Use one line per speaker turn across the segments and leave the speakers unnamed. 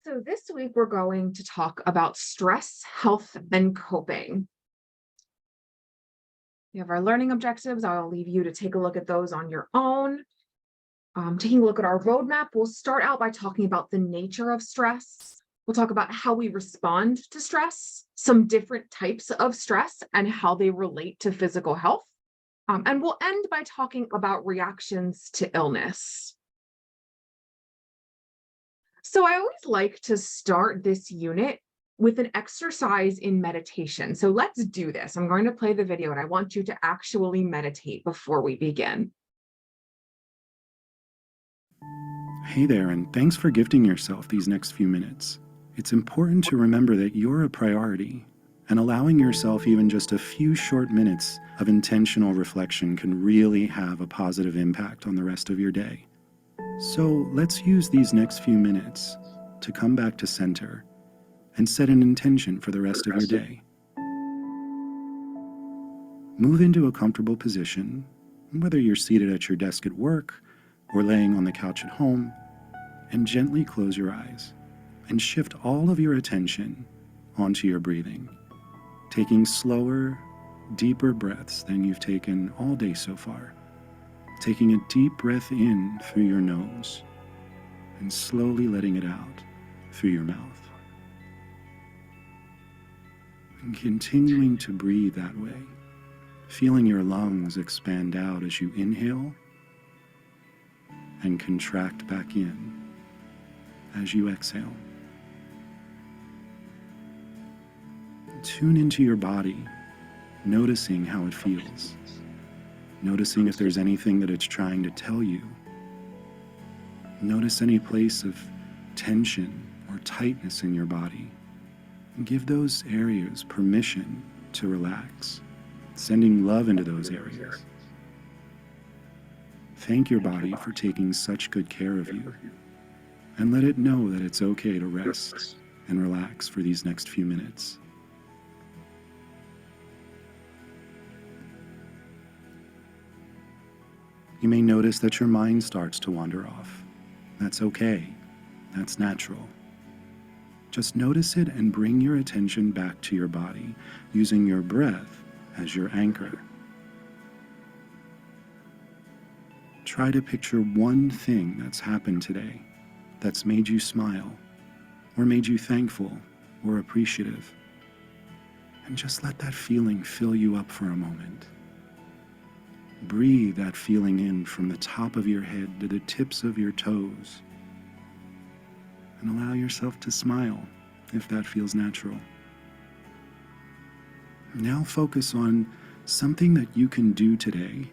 So, this week we're going to talk about stress, health, and coping. We have our learning objectives. I'll leave you to take a look at those on your own. Taking a look at our roadmap, we'll start out by talking about the nature of stress. We'll talk about how we respond to stress, some different types of stress, and how they relate to physical health. And we'll end by talking about reactions to illness. So I always like to start this unit with an exercise in meditation. So let's do this. I'm going to play the video and I want you to actually meditate before we begin.
Hey there, and thanks for gifting yourself these next few minutes. It's important to remember that you're a priority, and allowing yourself even just a few short minutes of intentional reflection can really have a positive impact on the rest of your day. So let's use these next few minutes to come back to center and set an intention for the rest of your day. Move into a comfortable position, whether you're seated at your desk at work or laying on the couch at home, and gently close your eyes and shift all of your attention onto your breathing, taking slower, deeper breaths than you've taken all day so far. Taking a deep breath in through your nose and slowly letting it out through your mouth. And continuing to breathe that way, feeling your lungs expand out as you inhale and contract back in as you exhale. Tune into your body, noticing how it feels. Noticing if there's anything that it's trying to tell you. Notice any place of tension or tightness in your body. And give those areas permission to relax, sending love into those areas. Thank your body for taking such good care of you, and let it know that it's okay to rest and relax for these next few minutes. You may notice that your mind starts to wander off. That's okay. That's natural. Just notice it and bring your attention back to your body, using your breath as your anchor. Try to picture one thing that's happened today that's made you smile, or made you thankful or appreciative. And just let that feeling fill you up for a moment. Breathe that feeling in from the top of your head to the tips of your toes. And allow yourself to smile if that feels natural. Now focus on something that you can do today,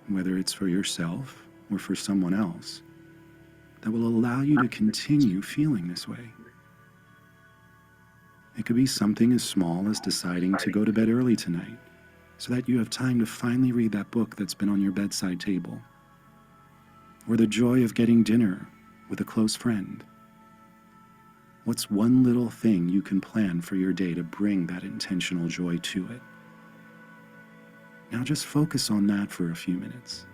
whether it's for yourself or for someone else, that will allow you to continue feeling this way. It could be something as small as deciding to go to bed early tonight, so that you have time to finally read that book that's been on your bedside table. Or the joy of getting dinner with a close friend. What's one little thing you can plan for your day to bring that intentional joy to it? Now just focus on that for a few minutes.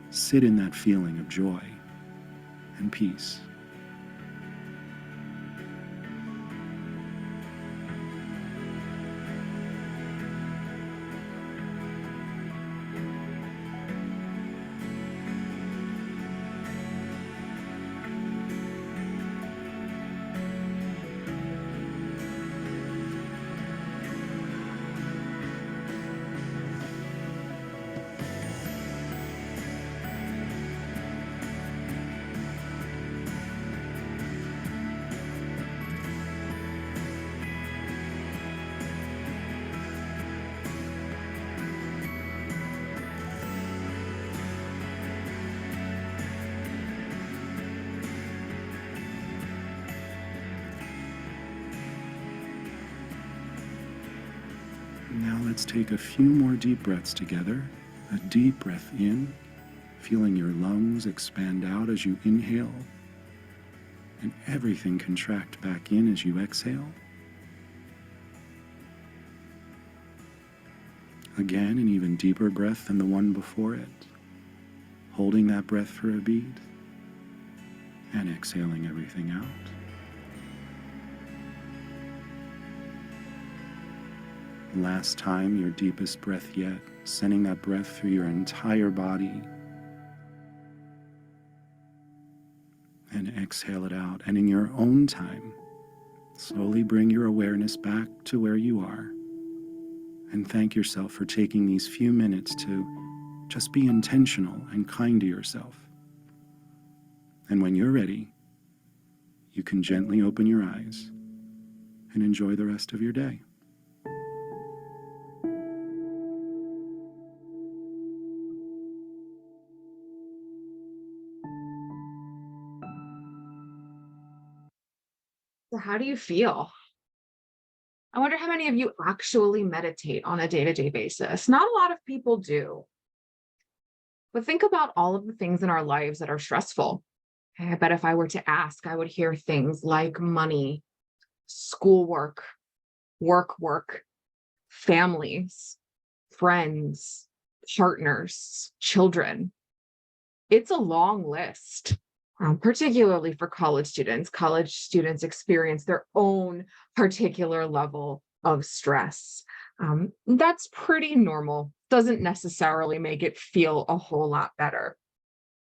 Sit in that feeling of joy and peace. Now let's take a few more deep breaths together. A deep breath in, feeling your lungs expand out as you inhale, and everything contract back in as you exhale. Again, an even deeper breath than the one before it, holding that breath for a beat, and exhaling everything out. Last time, your deepest breath yet, sending that breath through your entire body. And exhale it out. And in your own time, slowly bring your awareness back to where you are. And thank yourself for taking these few minutes to just be intentional and kind to yourself. And when you're ready, you can gently open your eyes and enjoy the rest of your day.
So how do you feel? I wonder how many of you actually meditate on a day-to-day basis. Not a lot of people do. But think about all of the things in our lives that are stressful. I bet if I were to ask, I would hear things like money, schoolwork, work, families, friends, partners, children. It's a long list, particularly for college students. College students experience their own particular level of stress. That's pretty normal. Doesn't necessarily make it feel a whole lot better.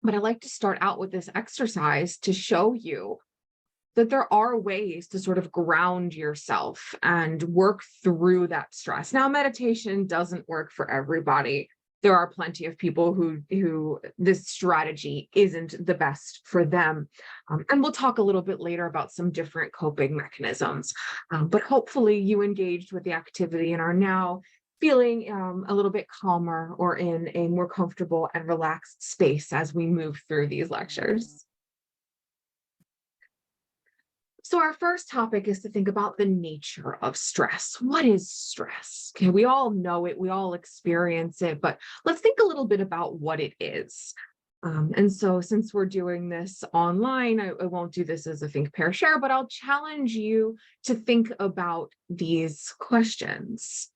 But I like to start out with this exercise to show you that there are ways to sort of ground yourself and work through that stress. Now, meditation doesn't work for everybody. There are plenty of people who this strategy isn't the best for them. And we'll talk a little bit later about some different coping mechanisms. But hopefully you engaged with the activity and are now feeling a little bit calmer or in a more comfortable and relaxed space as we move through these lectures. So our first topic is to think about the nature of stress. What is stress? Okay, we all know it, we all experience it, but let's think a little bit about what it is. And so since we're doing this online, I won't do this as a think, pair, share, but I'll challenge you to think about these questions.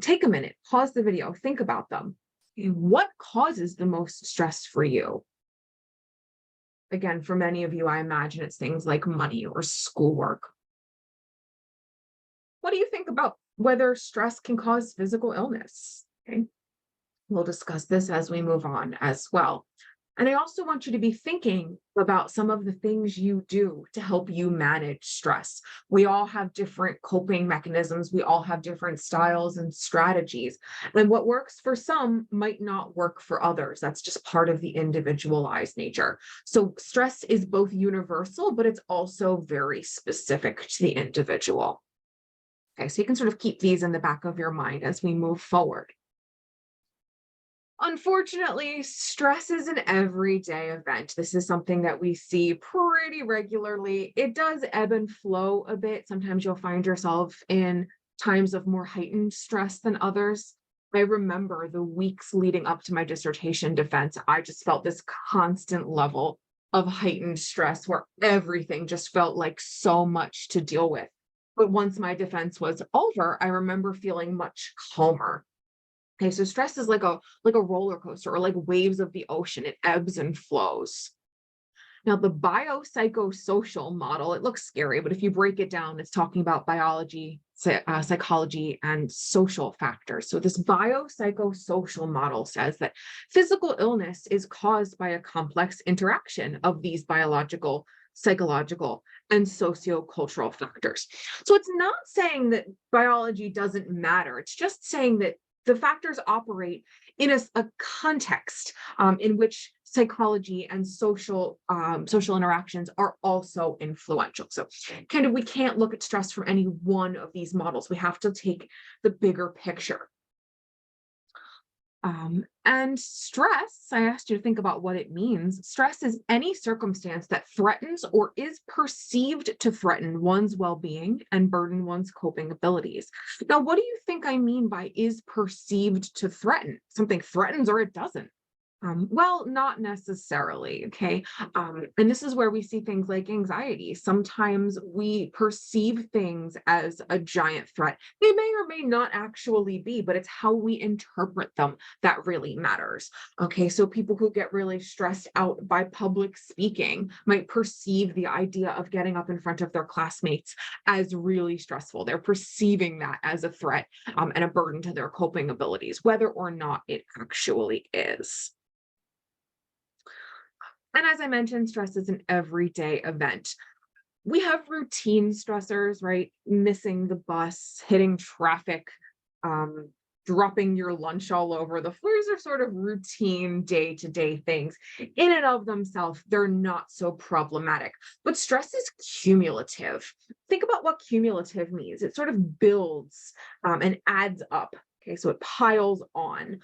Take a minute, pause the video, think about them. What causes the most stress for you? Again, for many of you, I imagine it's things like money or schoolwork. What do you think about whether stress can cause physical illness? Okay. We'll discuss this as we move on as well. And I also want you to be thinking about some of the things you do to help you manage stress. We all have different coping mechanisms. We all have different styles and strategies. And what works for some might not work for others. That's just part of the individualized nature. So stress is both universal, but it's also very specific to the individual. Okay, so you can sort of keep these in the back of your mind as we move forward. Unfortunately, stress is an everyday event. This is something that we see pretty regularly. It does ebb and flow a bit. Sometimes you'll find yourself in times of more heightened stress than others. I remember the weeks leading up to my dissertation defense, I just felt this constant level of heightened stress where everything just felt like so much to deal with. But once my defense was over, I remember feeling much calmer. Okay, so stress is like a roller coaster or like waves of the ocean. It ebbs and flows. Now, the biopsychosocial model, it looks scary, but if you break it down, it's talking about biology, psychology, and social factors. So this biopsychosocial model says that physical illness is caused by a complex interaction of these biological, psychological, and sociocultural factors. So it's not saying that biology doesn't matter. It's just saying that the factors operate in a context in which psychology and social interactions are also influential. So kind of we can't look at stress from any one of these models. We have to take the bigger picture. And stress, I asked you to think about what it means. Stress is any circumstance that threatens or is perceived to threaten one's well-being and burden one's coping abilities. Now, what do you think I mean by is perceived to threaten? Something threatens or it doesn't. Well, not necessarily. Okay. And this is where we see things like anxiety. Sometimes we perceive things as a giant threat. They may or may not actually be, but it's how we interpret them that really matters. Okay. So people who get really stressed out by public speaking might perceive the idea of getting up in front of their classmates as really stressful. They're perceiving that as a threat, and a burden to their coping abilities, whether or not it actually is. And as I mentioned, stress is an everyday event. We have routine stressors, right? Missing the bus, hitting traffic, um, dropping your lunch all over the floors are sort of routine day-to-day things. In and of themselves, they're not so problematic. But stress is cumulative. Think about what cumulative means. It sort of builds, and adds up. Okay, so it piles on.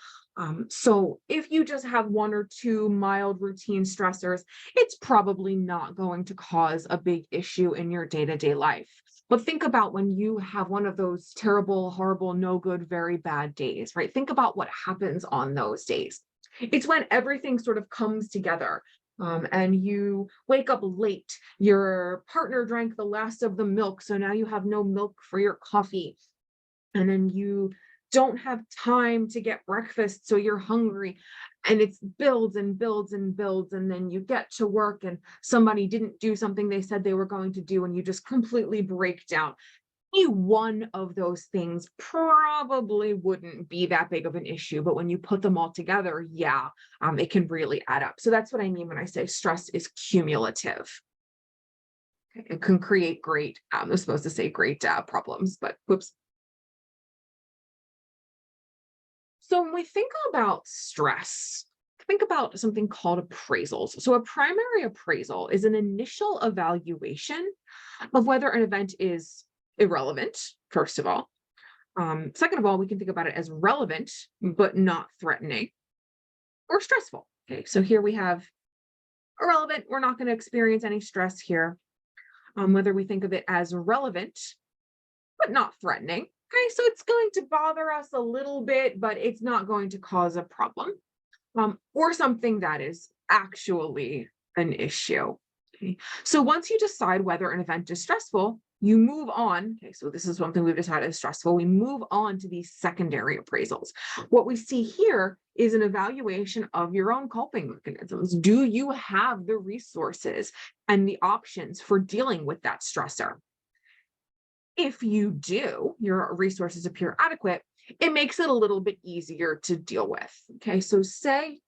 So if you just have one or two mild routine stressors, it's probably not going to cause a big issue in your day-to-day life. But think about when you have one of those terrible, horrible, no good, very bad days, right? Think about what happens on those days. It's when everything sort of comes together. And you wake up late, your partner drank the last of the milk, so now you have no milk for your coffee. And then you don't have time to get breakfast, so you're hungry, and it's builds and builds and builds, and then you get to work and somebody didn't do something they said they were going to do, and you just completely break down. Any one of those things probably wouldn't be that big of an issue, but when you put them all together, yeah, it can really add up. So that's what I mean when I say stress is cumulative. It can create great, I was supposed to say great problems, but whoops. So when we think about stress, think about something called appraisals. So a primary appraisal is an initial evaluation of whether an event is irrelevant, first of all. Second of all, we can think about it as relevant, but not threatening or stressful. Okay, so here we have irrelevant, we're not going to experience any stress here. Whether we think of it as relevant, but not threatening. Okay, so it's going to bother us a little bit, but it's not going to cause a problem, or something that is actually an issue. Okay, so once you decide whether an event is stressful, you move on. Okay, so this is something we've decided is stressful. We move on to these secondary appraisals. What we see here is an evaluation of your own coping mechanisms. Do you have the resources and the options for dealing with that stressor? If you do, your resources appear adequate, it makes it a little bit easier to deal with. Okay, so say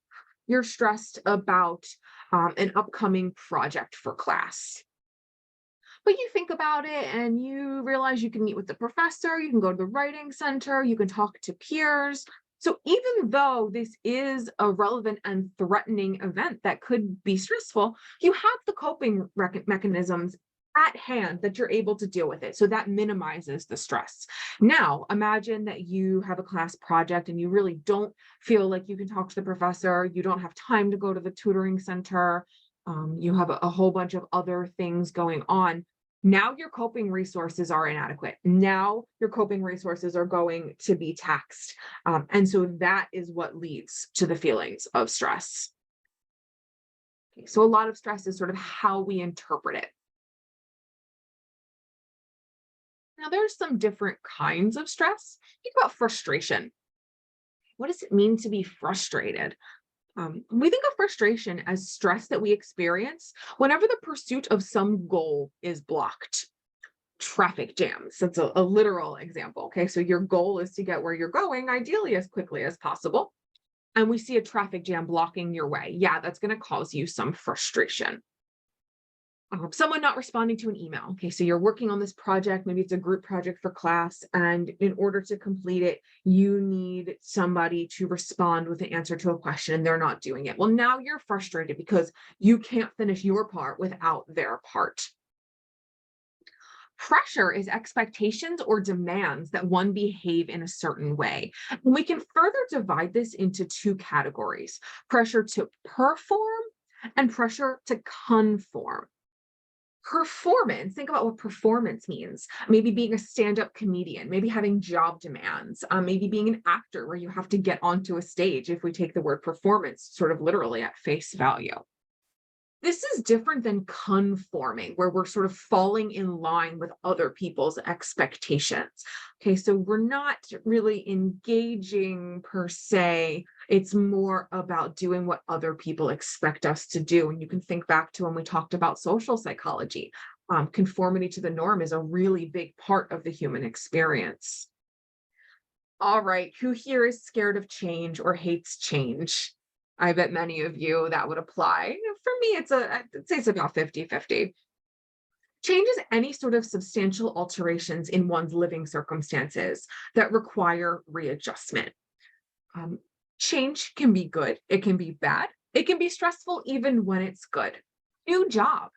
you're stressed about an upcoming project for class, but you think about it and you realize you can meet with the professor, you can go to the writing center, you can talk to peers. So even though this is a relevant and threatening event that could be stressful, you have the coping mechanisms at hand that you're able to deal with it. So that minimizes the stress. Now, imagine that you have a class project and you really don't feel like you can talk to the professor. You don't have time to go to the tutoring center. You have a whole bunch of other things going on. Now your coping resources are inadequate. Now your coping resources are going to be taxed. And so that is what leads to the feelings of stress. Okay, so a lot of stress is sort of how we interpret it. Now, there's some different kinds of stress. Think about frustration. What does it mean to be frustrated? We think of frustration as stress that we experience whenever the pursuit of some goal is blocked. Traffic jams, that's a literal example. Okay, so your goal is to get where you're going, ideally as quickly as possible. And we see a traffic jam blocking your way. Yeah, that's going to cause you some frustration. Someone not responding to an email. Okay, so you're working on this project, maybe it's a group project for class, and in order to complete it, you need somebody to respond with an answer to a question and they're not doing it. Well, now you're frustrated because you can't finish your part without their part. Pressure is expectations or demands that one behave in a certain way. And we can further divide this into two categories: pressure to perform and pressure to conform. Performance, think about what performance means. Maybe being a stand-up comedian, maybe having job demands, maybe being an actor where you have to get onto a stage, if we take the word performance sort of literally at face value. This is different than conforming, where we're sort of falling in line with other people's expectations. Okay, so we're not really engaging per se. It's more about doing what other people expect us to do. And you can think back to when we talked about social psychology. Conformity to the norm is a really big part of the human experience. All right, who here is scared of change or hates change? I bet many of you that would apply. For me, I'd say it's about 50-50. Change is any sort of substantial alterations in one's living circumstances that require readjustment. Um, Change can be good, it can be bad, it can be stressful even when it's good. New job,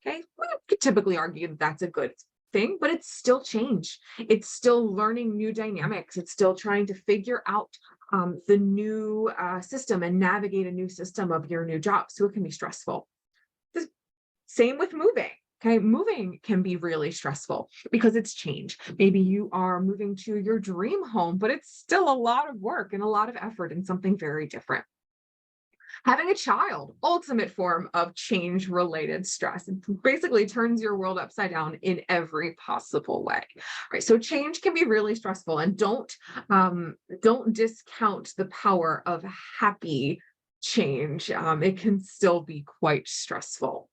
okay? We could typically argue that that's a good thing, but it's still change. It's still learning new dynamics. It's still trying to figure out the new system and navigate a new system of your new job. So it can be stressful. The same with moving. Okay, moving can be really stressful because it's change. Maybe you are moving to your dream home, but it's still a lot of work and a lot of effort and something very different. Having a child, ultimate form of change related stress. It basically turns your world upside down in every possible way. Right. So change can be really stressful, and don't discount the power of happy change. It can still be quite stressful.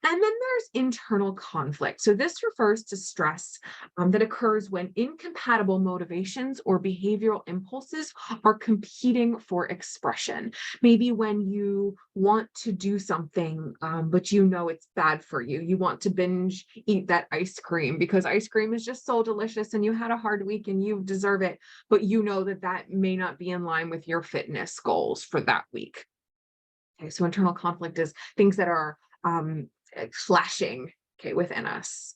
And then there's internal conflict. So this refers to stress that occurs when incompatible motivations or behavioral impulses are competing for expression. Maybe when you want to do something, but you know it's bad for you. You want to binge eat that ice cream because ice cream is just so delicious and you had a hard week and you deserve it, but you know that that may not be in line with your fitness goals for that week. Okay, so internal conflict is things that are flashing, okay, within us.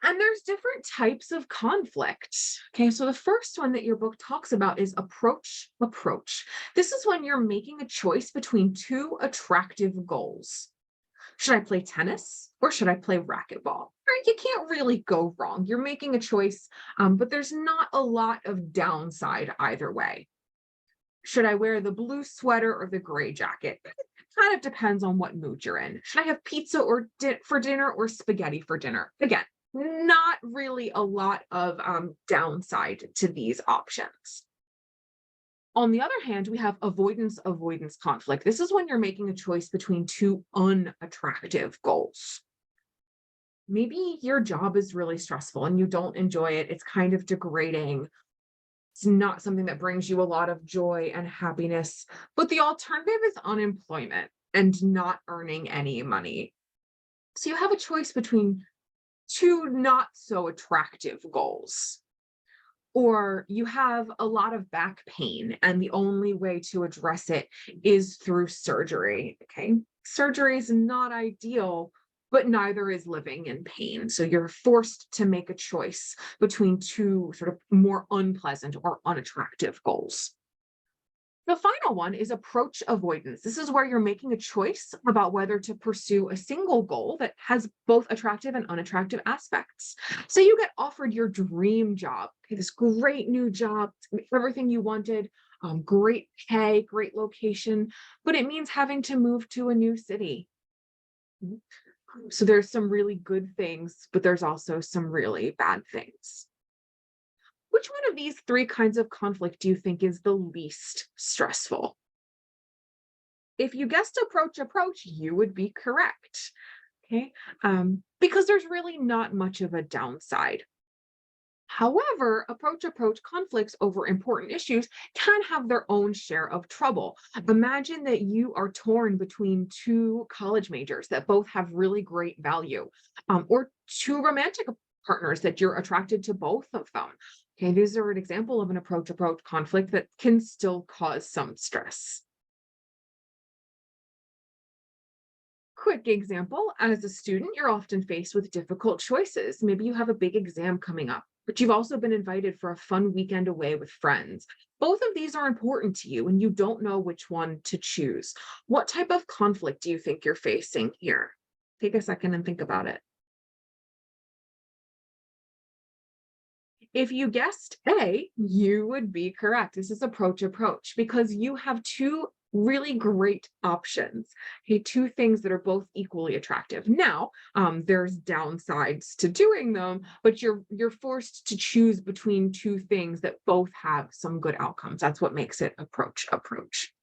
And there's different types of conflict. Okay, so the first one that your book talks about is approach. This is when you're making a choice between two attractive goals. Should I play tennis or should I play racquetball? Right, you can't really go wrong. You're making a choice, but there's not a lot of downside either way. Should I wear the blue sweater or the gray jacket? It kind of depends on what mood you're in. Should I have pizza or for dinner or spaghetti for dinner? Again, not really a lot of downside to these options. On the other hand, we have avoidance conflict. This is when you're making a choice between two unattractive goals. Maybe your job is really stressful and you don't enjoy it. It's kind of degrading. It's not something that brings you a lot of joy and happiness, but the alternative is unemployment and not earning any money. So you have a choice between two not so attractive goals. Or you have a lot of back pain, and the only way to address it is through surgery. Okay. Surgery is not ideal, but neither is living in pain. So you're forced to make a choice between two sort of more unpleasant or unattractive goals. The final one is approach avoidance. This is where you're making a choice about whether to pursue a single goal that has both attractive and unattractive aspects. So you get offered your dream job, okay, this great new job, everything you wanted, great pay, great location, but it means having to move to a new city. So there's some really good things, but there's also some really bad things. Which one of these three kinds of conflict do you think is the least stressful? If you guessed approach, you would be correct. Okay, because there's really not much of a downside. However, approach conflicts over important issues can have their own share of trouble. Imagine that you are torn between two college majors that both have really great value, or two romantic partners that you're attracted to both of them. Okay, these are an example of an approach conflict that can still cause some stress. Quick example, as a student, you're often faced with difficult choices. Maybe you have a big exam coming up, but you've also been invited for a fun weekend away with friends. Both of these are important to you and you don't know which one to choose. What type of conflict do you think you're facing here? Take a second and think about it. If you guessed A, you would be correct. This is approach, because you have two really great options. Okay, two things that are both equally attractive. Now, there's downsides to doing them, but you're forced to choose between two things that both have some good outcomes. That's what makes it approach.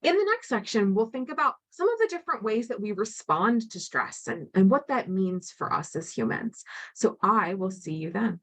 In the next section, we'll think about some of the different ways that we respond to stress and what that means for us as humans. So I will see you then.